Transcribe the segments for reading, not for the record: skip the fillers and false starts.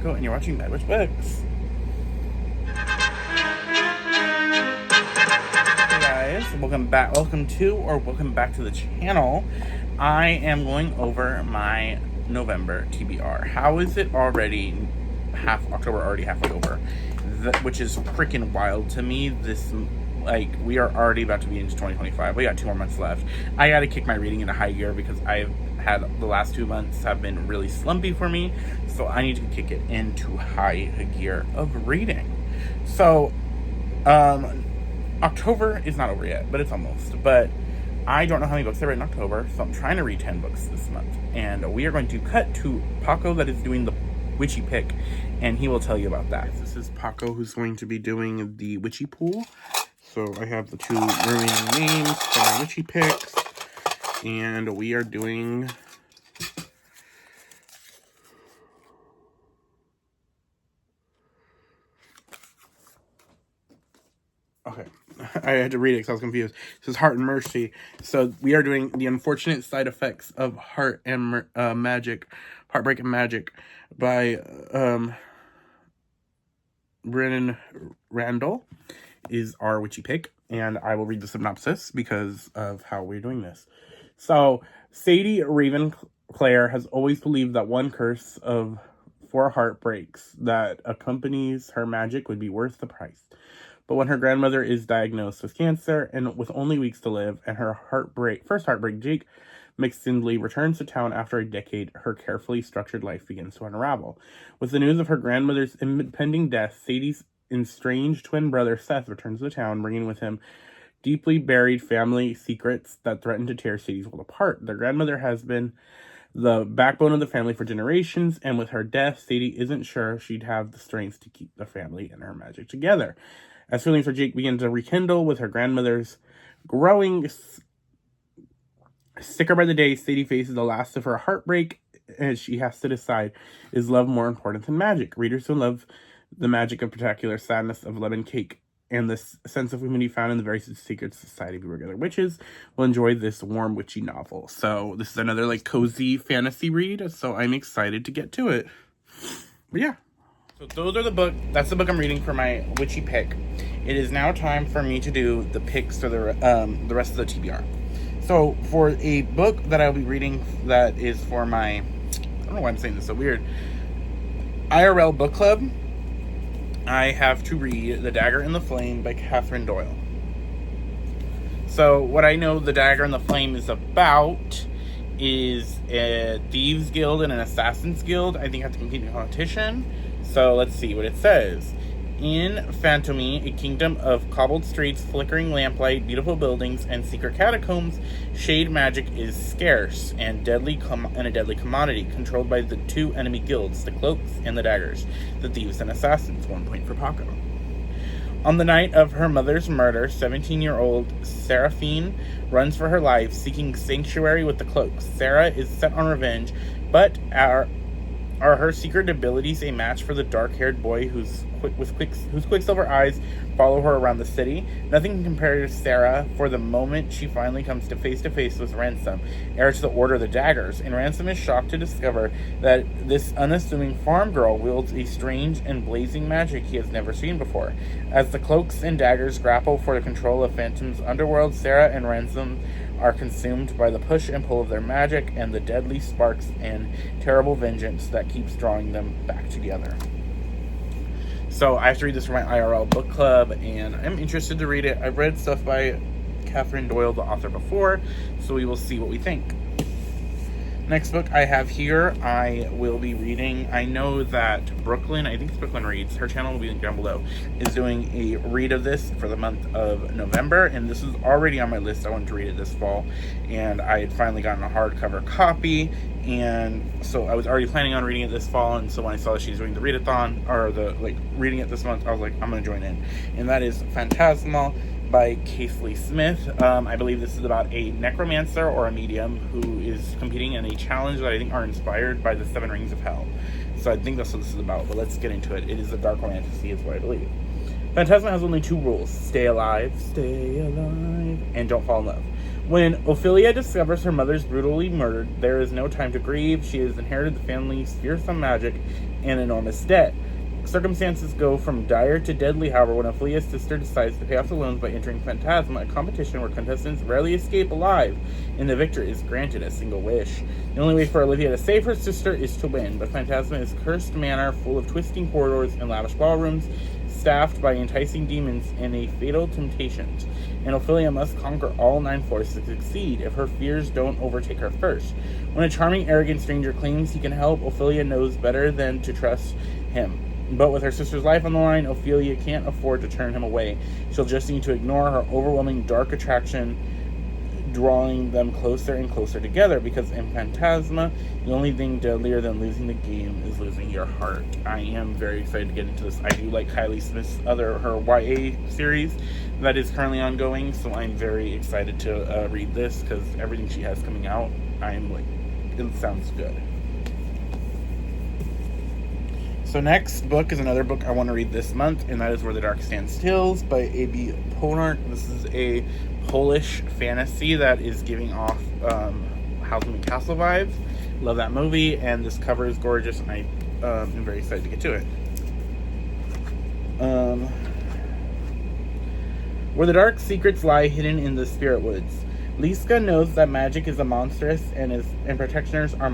Paco, and you're watching Mad Witch Books. Hey guys, welcome back to the channel. I am going over my November TBR. How is it already half October, already halfway over? Which is freaking wild to me. We are already about to be into 2025. We got 2 more months left. I gotta kick my reading into high gear because I've had the last 2 months have been really slumpy for me. So I need to kick it into high gear of reading. So, October is not over yet, but it's almost. But I don't know how many books I read in October, so I'm trying to read 10 books this month. And we are going to cut to Paco that is doing the witchy pick, and he will tell you about that. This is Paco who's going to be doing the witchy pool. So I have the 2 remaining names for my witchy picks, and we are doing... Okay, I had to read it because I was confused. This is Heart and Mercy. So we are doing The Unfortunate Side Effects of Heart and Heartbreak and Magic by Brennan Randall is our witchy pick. And I will read the synopsis because of how we're doing this. So Sadie Ravenclair has always believed that one curse of 4 heartbreaks that accompanies her magic would be worth the price. But when her grandmother is diagnosed with cancer and with only weeks to live, and her first heartbreak, Jake McSindley, returns to town after a decade, her carefully structured life begins to unravel. With the news of her grandmother's impending death, Sadie's estranged twin brother Seth returns to town, bringing with him deeply buried family secrets that threaten to tear Sadie's world apart. Their grandmother has been the backbone of the family for generations, and with her death, Sadie isn't sure she'd have the strength to keep the family and her magic together. As feelings for Jake begin to rekindle with her grandmother's growing sicker by the day, Sadie faces the last of her heartbreak as she has to decide, is love more important than magic? Readers who love the magic and particular sadness of lemon cake and the sense of humanity found in the very secret society of regular witches will enjoy this warm witchy novel. So this is another cozy fantasy read, so I'm excited to get to it. But yeah. So those are that's the book I'm reading for my witchy pick. It is now time for me to do the picks for the rest of the TBR. So for a book that I'll be reading that is for my, I don't know why I'm saying this so weird, IRL book club, I have to read The Dagger and the Flame by Catherine Doyle. So what I know The Dagger and the Flame is about is a thieves guild and an assassins guild. I think have to compete in a competition. So let's see what it says. In Phantomy, a kingdom of cobbled streets, flickering lamplight, beautiful buildings, and secret catacombs, shade magic is scarce and a deadly commodity, controlled by the 2 enemy guilds, the Cloaks and the Daggers, the Thieves and Assassins. 1 point for Paco. On the night of her mother's murder, 17-year-old Seraphine runs for her life, seeking sanctuary with the Cloaks. Sarah is set on revenge, but are her secret abilities a match for the dark-haired boy whose quicksilver eyes follow her around the city? Nothing can compare to Sarah for the moment she finally comes to face with Ransom, heir to the Order of the Daggers, and Ransom is shocked to discover that this unassuming farm girl wields a strange and blazing magic he has never seen before. As the Cloaks and Daggers grapple for the control of Phantom's underworld, Sarah and Ransom are consumed by the push and pull of their magic and the deadly sparks and terrible vengeance that keeps drawing them back together. So I have to read this for my IRL book club, and I'm interested to read it. I've read stuff by Catherine Doyle, the author, before, so we will see what we think. Next book I have here, I will be reading. I know that Brooklyn, I think it's Brooklyn Reads, her channel will be linked down below, is doing a read of this for the month of November, and this is already on my list. I wanted to read it this fall, and I had finally gotten a hardcover copy, and so I was already planning on reading it this fall, and so when I saw that she's doing the readathon, or reading it this month, I was like, I'm going to join in. And that is Phantasmal by Casely Smith. I believe this is about a necromancer or a medium who is competing in a challenge that I think are inspired by the 7 Rings of Hell. So I think that's what this is about, but let's get into it. It is a dark fantasy is what I believe. Phantasma has only 2 rules: stay alive, and don't fall in love. When Ophelia discovers her mother's brutally murdered, there is no time to grieve. She has inherited the family's fearsome magic an enormous debt. Circumstances go from dire to deadly, however, when Ophelia's sister decides to pay off the loans by entering Phantasma, a competition where contestants rarely escape alive, and the victor is granted a single wish. The only way for Olivia to save her sister is to win, but Phantasma is a cursed manor full of twisting corridors and lavish ballrooms, staffed by enticing demons and a fatal temptations, and Ophelia must conquer all 9 floors to succeed if her fears don't overtake her first. When a charming, arrogant stranger claims he can help, Ophelia knows better than to trust him. But with her sister's life on the line, Ophelia can't afford to turn him away. She'll just need to ignore her overwhelming dark attraction, drawing them closer and closer together, because in Phantasma, the only thing deadlier than losing the game is losing your heart. I am very excited to get into this. I do like Kylie Smith's her YA series that is currently ongoing, so I'm very excited to read this, because everything she has coming out, I'm like, it sounds good. So next book is another book I want to read this month, and that is Where the Dark Stands Still by A.B. Ponart. This is a Polish fantasy that is giving off House of the Castle vibes. Love that movie, and this cover is gorgeous, and I am very excited to get to it. Where the dark secrets lie hidden in the spirit woods. Liska knows that magic is a monstrous, and practitioners are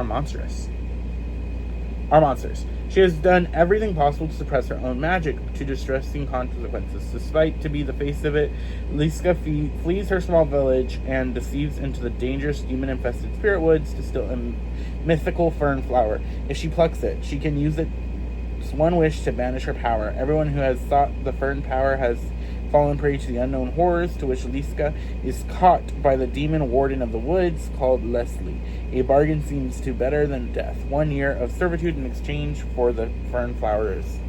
monstrous. Are monsters. She has done everything possible to suppress her own magic to distressing consequences. Despite to be the face of it, Liska flees her small village and deceives into the dangerous demon-infested spirit woods to steal a mythical fern flower. If she plucks it, she can use its one wish to banish her power. Everyone who has sought the fern power has fallen prey to the unknown horrors to which Liska is caught by the demon warden of the woods called Leslie. A bargain seems to better than death. 1 year of servitude in exchange for the fern flower's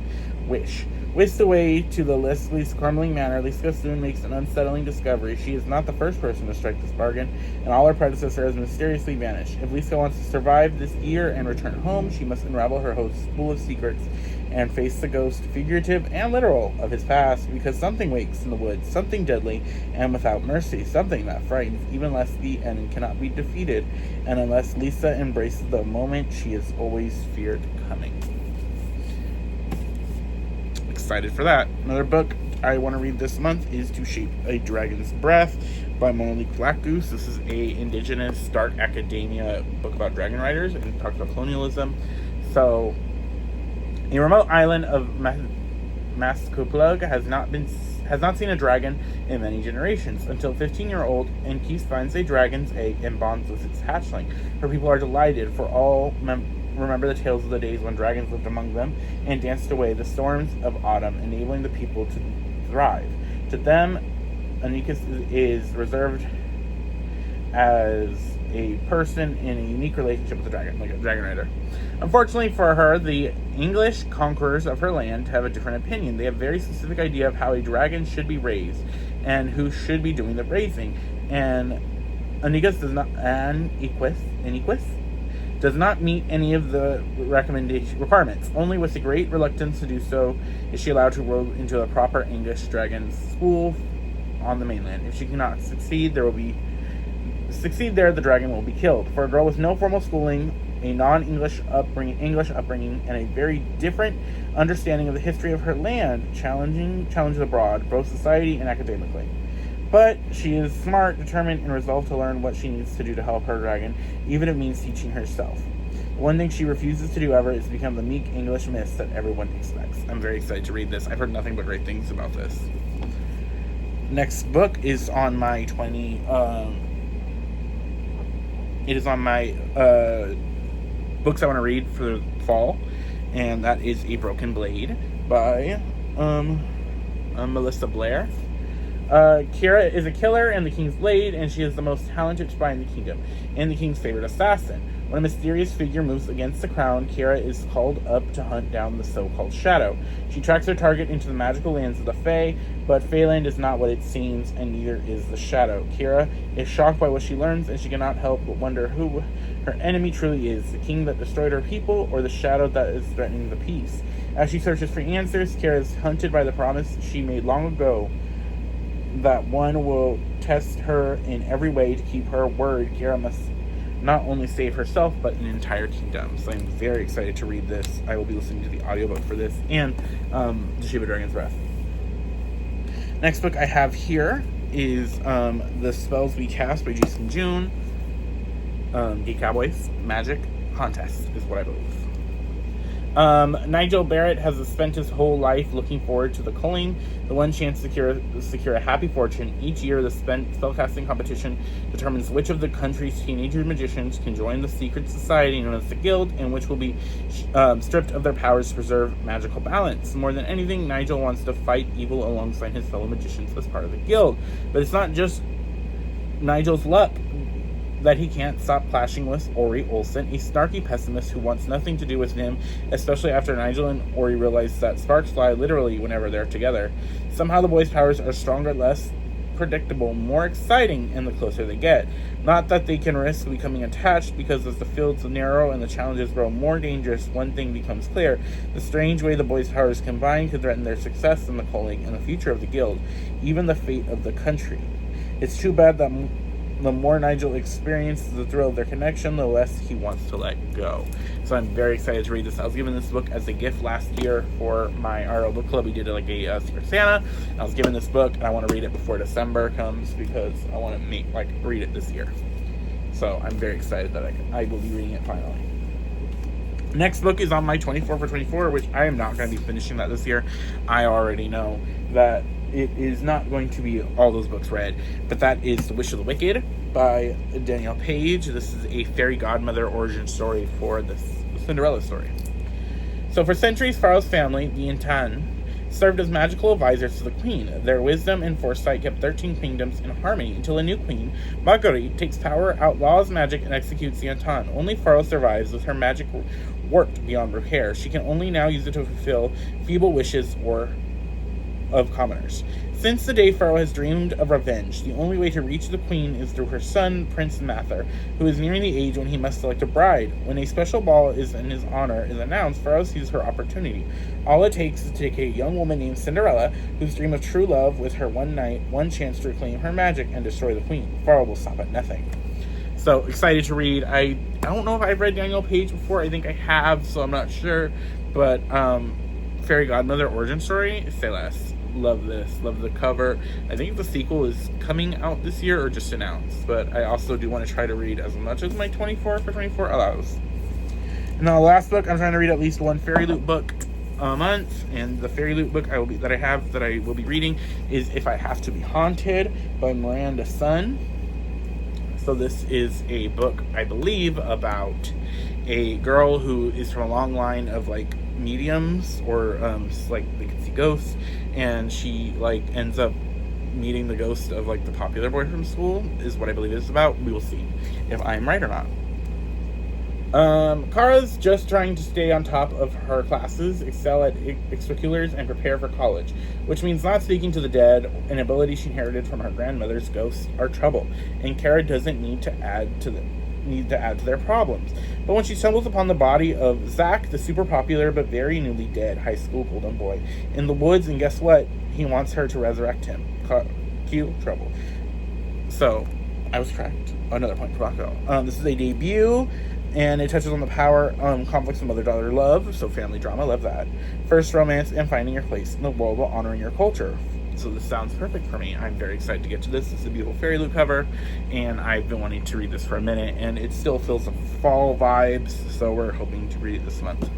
wish. Whisked away to the Leslie's crumbling manor, Liska soon makes an unsettling discovery. She is not the first person to strike this bargain, and all her predecessors has mysteriously vanished. If Liska wants to survive this year and return home, she must unravel her host's pool of secrets and face the ghost, figurative and literal, of his past, because something wakes in the woods, something deadly and without mercy, something that frightens even Leslie and cannot be defeated, and unless Lisa embraces the moment she has always feared coming. Excited for that. Another book I want to read this month is To Shape a Dragon's Breath by Monique Blackgoose. This is a indigenous dark academia book about dragon riders and talks about colonialism. So, a remote island of Mascoplug has not seen a dragon in many generations, until 15-year-old Enkis finds a dragon's egg and bonds with its hatchling. Her people are delighted, for all remember the tales of the days when dragons lived among them and danced away the storms of autumn, enabling the people to thrive. To them, Enkis is reserved as a person in a unique relationship with the dragon, like a dragon rider. Unfortunately for her, the English conquerors of her land have a different opinion. They have a very specific idea of how a dragon should be raised and who should be doing the raising. And Enkis does not meet any of the requirements. Only with a great reluctance to do so is she allowed to roll into a proper English dragon school on the mainland. If she cannot succeed there, the dragon will be killed. For a girl with no formal schooling, a non-English upbringing, and a very different understanding of the history of her land, challenges abroad, both society and academically. But she is smart, determined, and resolved to learn what she needs to do to help her dragon, even if it means teaching herself. The one thing she refuses to do ever is become the meek English miss that everyone expects. I'm very excited to read this. I've heard nothing but great things about this. Next book is on my books I want to read for the fall, and that is A Broken Blade by Melissa Blair. Kira is a killer in the King's Blade, and she is the most talented spy in the kingdom, and the King's favorite assassin. When a mysterious figure moves against the crown, Kira is called up to hunt down the so-called Shadow. She tracks her target into the magical lands of the Fae, but Faeland is not what it seems, and neither is the Shadow. Kira is shocked by what she learns, and she cannot help but wonder who her enemy truly is, the king that destroyed her people, or the Shadow that is threatening the peace. As she searches for answers, Kira is hunted by the promise she made long ago that one will test her in every way to keep her word. Kira must not only save herself, but an entire kingdom. So I'm very excited to read this. I will be listening to the audiobook for this and The Shape of Dragon's Breath. Next book I have here is The Spells We Cast by Jason June. Gay Cowboys Magic Contest is what I believe. Nigel Barrett has spent his whole life looking forward to the culling, the one chance to secure a happy fortune. Each year, the spellcasting competition determines which of the country's teenager magicians can join the secret society known as the Guild, and which will be stripped of their powers to preserve magical balance. More than anything, Nigel wants to fight evil alongside his fellow magicians as part of the Guild. But it's not just Nigel's luck that he can't stop clashing with Ori Olsen, a snarky pessimist who wants nothing to do with him, especially after Nigel and Ori realize that sparks fly literally whenever they're together. Somehow the boys' powers are stronger, less predictable, more exciting, and the closer they get. Not that they can risk becoming attached, because as the fields narrow and the challenges grow more dangerous, one thing becomes clear. The strange way the boys' powers combine could threaten their success in the culling and the future of the Guild, even the fate of the country. It's too bad that the more Nigel experiences the thrill of their connection, the less he wants to let go. So I'm very excited to read this. I was given this book as a gift last year for my RO book club. We did like a Secret Santa. I was given this book, and I want to read it before December comes because I want to read it this year. So I'm very excited that I will be reading it finally. Next book is on my 24 for 24, which I am not going to be finishing that this year. I already know that it is not going to be all those books read, but that is The Wish of the Wicked by Danielle Page. This is a fairy godmother origin story for the Cinderella story. So for centuries, Pharaoh's family, the Intan, served as magical advisors to the queen. Their wisdom and foresight kept 13 kingdoms in harmony until a new queen, Marguerite, takes power, outlaws magic, and executes the Intan. Only Pharaoh survives with her magic warped beyond repair. She can only now use it to fulfill feeble wishes of commoners. Since the day Pharaoh has dreamed of revenge, the only way to reach the queen is through her son, Prince Mather, who is nearing the age when he must select a bride. When a special ball is in his honor is announced, Pharaoh sees her opportunity. All it takes is to take a young woman named Cinderella, whose dream of true love with her one night, one chance to reclaim her magic and destroy the queen. Pharaoh will stop at nothing. So excited to read. I don't know if I've read Danielle Page before. I think I have, so I'm not sure. But Fairy Godmother origin story, say less. Love this. Love the cover. I think the sequel is coming out this year or just announced. But I also do want to try to read as much as my 24 for 24 allows. And the last book, I'm trying to read at least one Fairy Loot book a month. And the Fairy Loot book I will be reading is If I Have to Be Haunted by Miranda Sun. So this is a book, I believe, about a girl who is from a long line of like mediums or like they can see ghosts, and she like ends up meeting the ghost of like the popular boy from school is what I believe it's about. We will see if I'm right or not. Kara's just trying to stay on top of her classes, excel at extracurriculars, and prepare for college, which means not speaking to the dead, an ability she inherited from her grandmother's ghosts, are trouble, and Kara doesn't need to add to their problems. But when she stumbles upon the body of Zach, the super popular but very newly dead high school golden boy, in the woods, and guess what? He wants her to resurrect him. Cue trouble. So, I was correct. Another point for Baco. This is a debut, and it touches on the power, conflicts of mother-daughter love, so family drama, love that. First romance, and finding your place in the world while honoring your culture. So this sounds perfect for me. I'm very excited to get to this. It's a beautiful Fairy Loot cover, and I've been wanting to read this for a minute, and it still feels some fall vibes, so we're hoping to read it this month.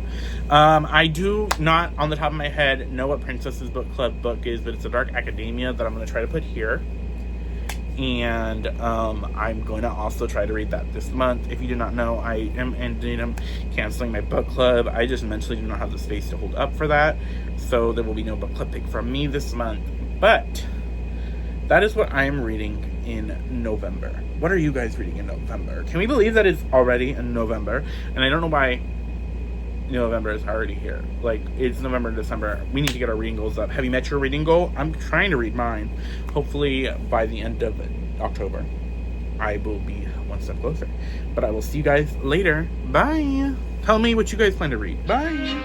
I do not, on the top of my head, know what Princess's Book Club book is, but it's a Dark Academia that I'm going to try to put here. And I'm going to also try to read that this month. If you do not know, I am canceling my book club. I just mentally do not have the space to hold up for that, so there will be no book club pick from me this month. But that is what I am reading in November. What are you guys reading in November? Can we believe that it's already in November? And I don't know why November is already here. Like, it's November and December. We need to get our reading goals up. Have you met your reading goal? I'm trying to read mine. Hopefully by the end of October, I will be one step closer. But I will see you guys later. Bye. Tell me what you guys plan to read. Bye.